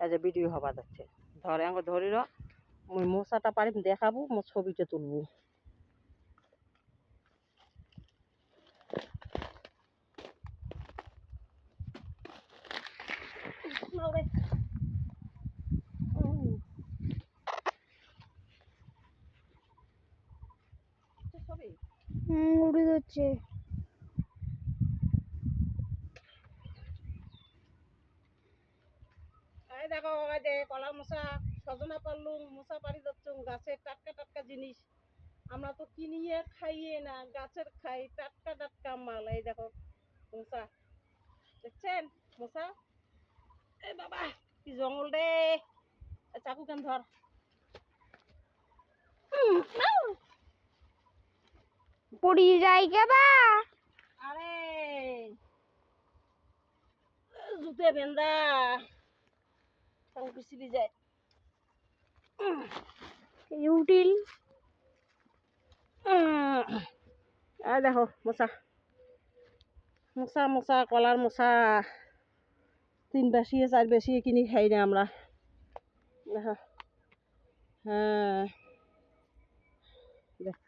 এই যে ভিডিও হবা যাচ্ছে ধরে আমাকে ধরি র মুই মশাটা পারিম দেখাবো মোর ছবিটা তুলবো উড়ে যাচ্ছে এই দেখো এই যে কলা মশা সজনা পারলুম মশা পারি যাচ্ছ গাছের টাটকা টাটকা জিনিস আমরা তো কিনিয়ে খাইয়ে না গাছের খাই টাটকা টাটকা মাল এই দেখো মশা দেখছেন মশা এ বাবা কি জঙ্গল রে চাকু কেন ধর পড়ি যাই কেবা আরে জুতে বেন্দা পিছিয়ে যায় উঠিল আর দেখো মশা মশা মশা কলার মশা 3 বেশি 4 বেশি কিনে খাই না আমরা দেখো হ্যাঁ দেখ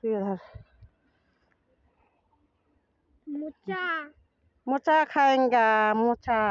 তুই ধর মোচা মোচা খাएंगा মোচা